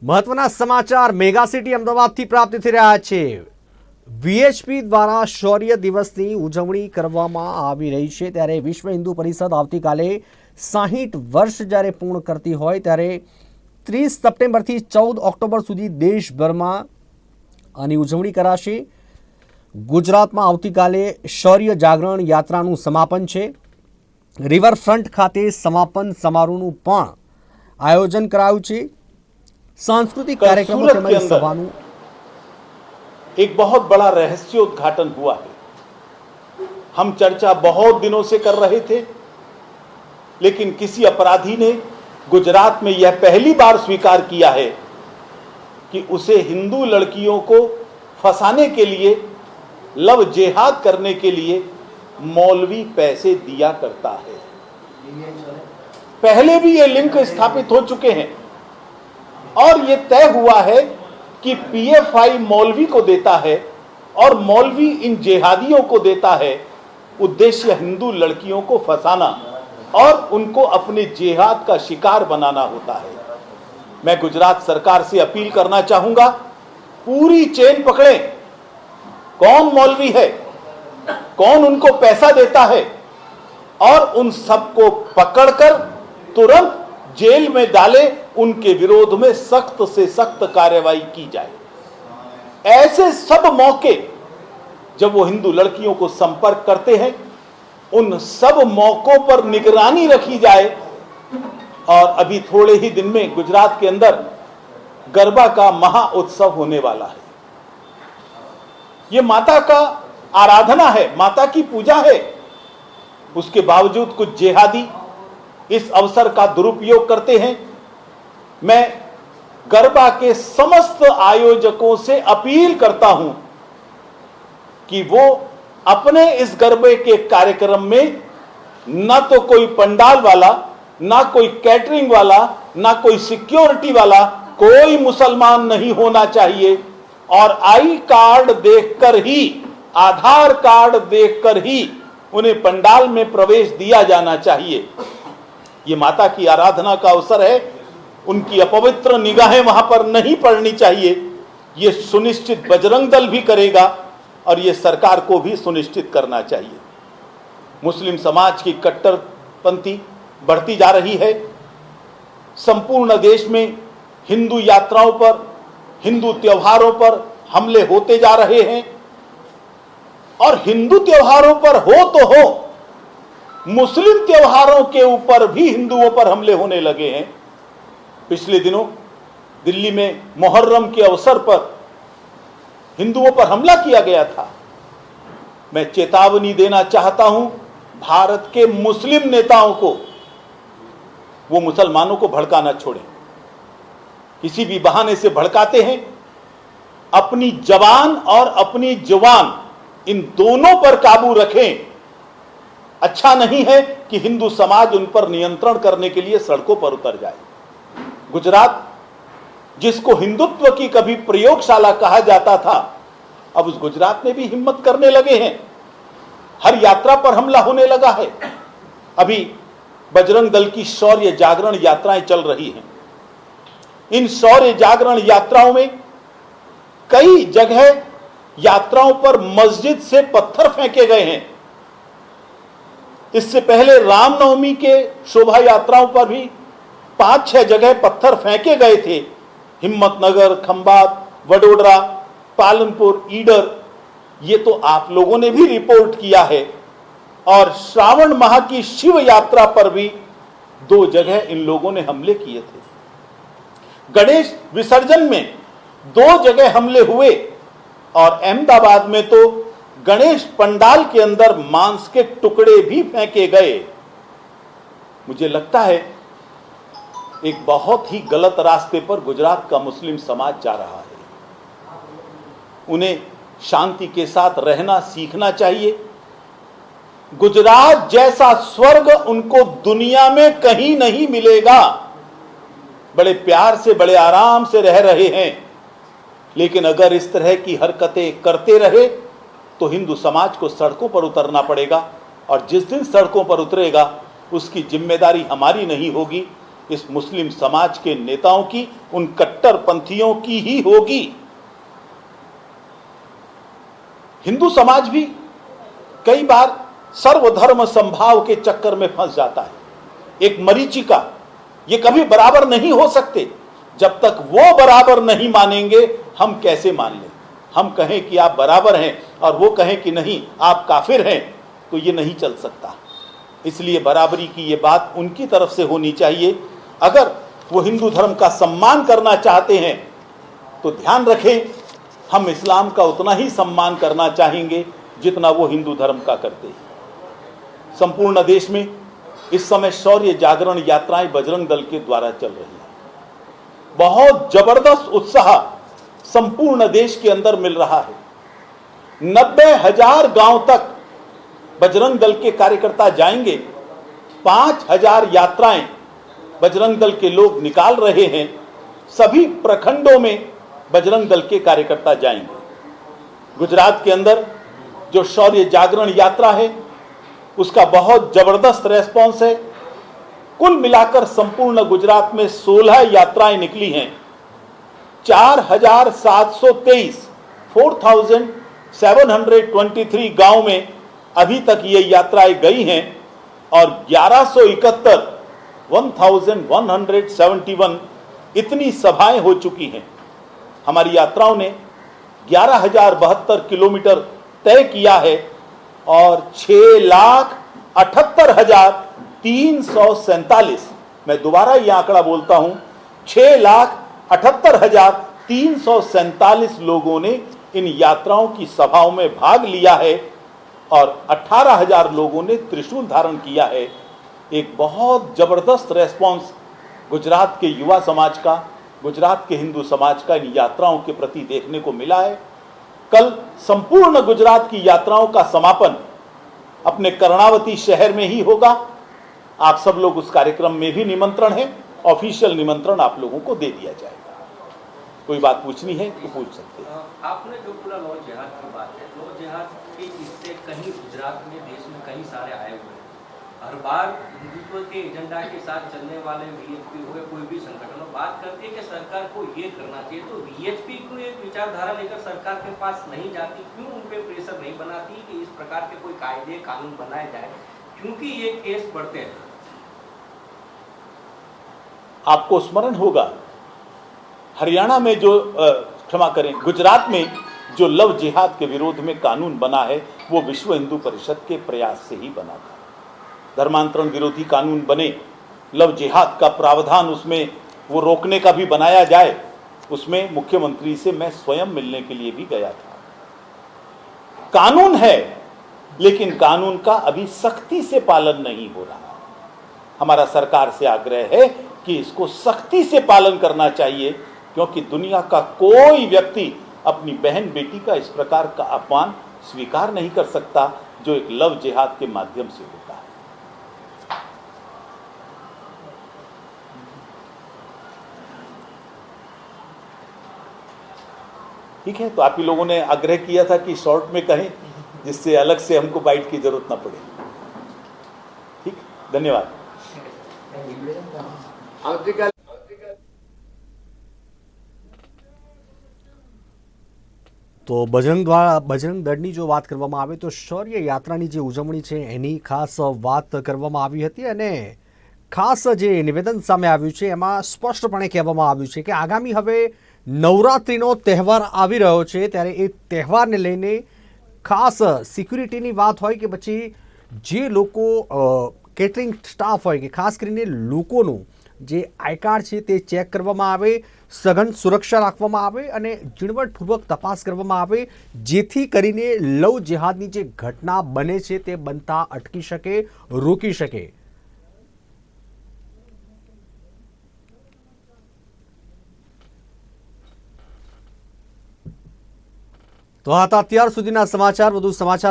મહત્વના સમાચાર mega city અમદાવાદથી પ્રાપ્ત થઈ રહ્યા છે। વીએચપી દ્વારા શૌર્ય દિવસની ઉજવણી કરવામાં આવી રહી છે, ત્યારે વિશ્વ હિન્દુ પરિષદ આવતીકાલે 60 વર્ષ જ્યારે પૂર્ણ કરતી હોય ત્યારે 30 સપ્ટેમ્બરથી 14 ઓક્ટોબર સુધી દેશભરમાં આની ઉજવણી કરાશે। ગુજરાતમાં આવતીકાલે શૌર્ય જાગરણ યાત્રાનું સમાપન છે। રિવરફ્રન્ટ ખાતે સમાપન સમારોહનું પણ આયોજન કરાયું છે। सांस्कृतिक कार्यक्रमों के सभानु एक बहुत बड़ा रहस्योद्घाटन हुआ है। हम चर्चा बहुत दिनों से कर रहे थे, लेकिन किसी अपराधी ने गुजरात में यह पहली बार स्वीकार किया है कि उसे हिंदू लड़कियों को फंसाने के लिए, लव जेहाद करने के लिए मौलवी पैसे दिया करता है। पहले भी ये लिंक स्थापित हो चुके हैं और ये तय हुआ है कि पीएफआई मौलवी को देता है और मौलवी इन जेहादियों को देता है। उद्देश्य हिंदू लड़कियों को फंसाना और उनको अपने जेहाद का शिकार बनाना होता है। मैं गुजरात सरकार से अपील करना चाहूंगा, पूरी चेन पकड़ें। कौन मौलवी है, कौन उनको पैसा देता है, और उन सबको पकड़कर तुरंत जेल में डाले, उनके विरोध में सख्त से सख्त कार्रवाई की जाए। ऐसे सब मौके जब वो हिंदू लड़कियों को संपर्क करते हैं, उन सब मौकों पर निगरानी रखी जाए। और अभी थोड़े ही दिन में गुजरात के अंदर गरबा का महा उत्सव होने वाला है। ये माता का आराधना है, माता की पूजा है। उसके बावजूद कुछ जेहादी इस अवसर का दुरुपयोग करते हैं। मैं गरबा के समस्त आयोजकों से अपील करता हूं कि वो अपने इस गरबे के कार्यक्रम में ना तो कोई पंडाल वाला, ना कोई कैटरिंग वाला, ना कोई सिक्योरिटी वाला, कोई मुसलमान नहीं होना चाहिए। और आई कार्ड देखकर ही, आधार कार्ड देखकर ही उन्हें पंडाल में प्रवेश दिया जाना चाहिए। ये माता की आराधना का अवसर है, उनकी अपवित्र निगाहें वहां पर नहीं पड़नी चाहिए। ये सुनिश्चित बजरंग दल भी करेगा और ये सरकार को भी सुनिश्चित करना चाहिए। मुस्लिम समाज की कट्टरपंथी बढ़ती जा रही है। संपूर्ण देश में हिंदू यात्राओं पर, हिंदू त्योहारों पर हमले होते जा रहे हैं। और हिंदू त्योहारों पर हो तो हो, मुस्लिम त्योहारों के ऊपर भी हिंदुओं पर हमले होने लगे हैं। पिछले दिनों दिल्ली में मुहर्रम के अवसर पर हिंदुओं पर हमला किया गया था। मैं चेतावनी देना चाहता हूं भारत के मुस्लिम नेताओं को, वो मुसलमानों को भड़काना छोड़ें। किसी भी बहाने से भड़काते हैं। अपनी जबान और अपनी जुबान, इन दोनों पर काबू रखें। अच्छा नहीं है कि हिंदू समाज उन पर नियंत्रण करने के लिए सड़कों पर उतर जाए। गुजरात, जिसको हिंदुत्व की कभी प्रयोगशाला कहा जाता था, अब उस गुजरात में भी हिम्मत करने लगे हैं। हर यात्रा पर हमला होने लगा है। अभी बजरंग दल की शौर्य जागरण यात्राएं चल रही हैं। इन शौर्य जागरण यात्राओं में कई जगह यात्राओं पर मस्जिद से पत्थर फेंके गए हैं। इससे पहले रामनवमी के शोभा यात्राओं पर भी 5-6 जगह पत्थर फेंके गए थे। हिम्मतनगर, खंभात, वडोदरा, पालनपुर, ईडर, ये तो आप लोगों ने भी रिपोर्ट किया है। और श्रावण माह की शिव यात्रा पर भी 2 जगह इन लोगों ने हमले किए थे। गणेश विसर्जन में 2 जगह हमले हुए और अहमदाबाद में तो गणेश पंडाल के अंदर मांस के टुकड़े भी फेंके गए। मुझे लगता है एक बहुत ही गलत रास्ते पर गुजरात का मुस्लिम समाज जा रहा है। उन्हें शांति के साथ रहना सीखना चाहिए। गुजरात जैसा स्वर्ग उनको दुनिया में कहीं नहीं मिलेगा। बड़े प्यार से, बड़े आराम से रह रहे हैं, लेकिन अगर इस तरह की हरकतें करते रहे तो हिंदू समाज को सड़कों पर उतरना पड़ेगा। और जिस दिन सड़कों पर उतरेगा उसकी जिम्मेदारी हमारी नहीं होगी, इस मुस्लिम समाज के नेताओं की, उन कट्टरपंथियों की ही होगी। हिंदू समाज भी कई बार सर्वधर्म संभाव के चक्कर में फंस जाता है। एक मरीचिका, ये कभी बराबर नहीं हो सकते। जब तक वो बराबर नहीं मानेंगे, हम कैसे मान लें? हम कहें कि आप बराबर हैं और वो कहें कि नहीं आप काफिर हैं, तो ये नहीं चल सकता। इसलिए बराबरी की ये बात उनकी तरफ से होनी चाहिए। अगर वो हिंदू धर्म का सम्मान करना चाहते हैं तो ध्यान रखें, हम इस्लाम का उतना ही सम्मान करना चाहेंगे जितना वो हिंदू धर्म का करते हैं। संपूर्ण देश में इस समय शौर्य जागरण यात्राएं बजरंग दल के द्वारा चल रही है। बहुत जबरदस्त उत्साह संपूर्ण देश के अंदर मिल रहा है। 90,000 गांव तक बजरंग दल के कार्यकर्ता जाएंगे। 5,000 यात्राएं बजरंग दल के लोग निकाल रहे हैं। सभी प्रखंडों में बजरंग दल के कार्यकर्ता जाएंगे। गुजरात के अंदर जो शौर्य जागरण यात्रा है, उसका बहुत जबरदस्त रेस्पॉन्स है। कुल मिलाकर संपूर्ण गुजरात में 16 यात्राएं निकली हैं। 4,723 गांव में अभी तक ये यात्राएं गई हैं और 1171 इतनी सभाएं हो चुकी हैं। हमारी यात्राओं ने 11,072 किलोमीटर तय किया है और 6,78,347, मैं दोबारा यह आंकड़ा बोलता हूं, 6,78,347 लोगों ने इन यात्राओं की सभाओं में भाग लिया है और 18,000 लोगों ने त्रिशूल धारण किया है। एक बहुत जबरदस्त रेस्पॉन्स गुजरात के युवा समाज का, गुजरात के हिंदू समाज का इन यात्राओं के प्रति देखने को मिला है। कल संपूर्ण गुजरात की यात्राओं का समापन अपने कर्णावती शहर में ही होगा। आप सब लोग उस कार्यक्रम में भी निमंत्रण है, ऑफिशियल निमंत्रण आप लोगों को दे दिया जाएगा। कोई बात पूछनी है तो पूछ सकते हैं। आपने जो बोला लौ जिहाद की बात है, लौ जिहाद के किस्से कहीं गुजरात में, देश में कहीं सारे आए हुए हैं। हर बार हिंदुत्व के एजेंडा के साथ चलने वाले वीएचपी हो या कोई भी संगठन बात करती है कि सरकार को ये करना चाहिए, तो वीएचपी को एक विचारधारा लेकर सरकार के पास नहीं जाती? क्यों उन पे प्रेशर नहीं बनाती कि इस प्रकार के कोई कायदे कानून बनाए जाए, क्योंकि ये केस बढ़ते हैं? आपको स्मरण होगा हरियाणा में जो क्षमा करें, गुजरात में जो लव जिहाद के विरोध में कानून बना है, वो विश्व हिंदू परिषद के प्रयास से ही बना था। धर्मांतरण विरोधी कानून बने, लव जिहाद का प्रावधान उसमें वो रोकने का भी बनाया जाए, उसमें मुख्यमंत्री से मैं स्वयं मिलने के लिए भी गया था। कानून है, लेकिन कानून का अभी सख्ती से पालन नहीं हो रहा। हमारा सरकार से आग्रह है कि इसको सख्ती से पालन करना चाहिए, क्योंकि दुनिया का कोई व्यक्ति अपनी बहन बेटी का इस प्रकार का अपमान स्वीकार नहीं कर सकता जो एक लव जिहाद के माध्यम से होता है। ठीक है, तो आप ही लोगों ने आग्रह किया था कि शॉर्ट में कहें, जिससे अलग से हमको बाइट की जरूरत ना पड़े। ठीक, धन्यवाद। તો બજરંગ દળની જો વાત કરવામાં આવે તો શૌર્ય યાત્રાની જે ઉજવણી છે એની ખાસ વાત કરવામાં આવી હતી અને ખાસ જે નિવેદન સામે આવ્યું છે એમાં સ્પષ્ટપણે કહેવામાં આવ્યું છે કે આગામી હવે નવરાત્રિનો તહેવાર આવી રહ્યો છે, ત્યારે એ તહેવારને લઈને ખાસ સિક્યુરિટીની વાત હોય કે પછી જે લોકો કેટરિંગ સ્ટાફ હોય કે ખાસ કરીને લોકોનું જે આઈ કાર્ડ છે તે ચેક કરવામાં આવે, સઘન સુરક્ષા રાખવામાં આવે અને ઝીણવટપૂર્વક તપાસ કરવામાં આવે, જેથી કરીને લવ જેહાદની જે ઘટના બને છે તે બનતા અટકી શકે, રોકી શકે। તો આ હતા અત્યાર સુધીના સમાચાર। વધુ સમાચાર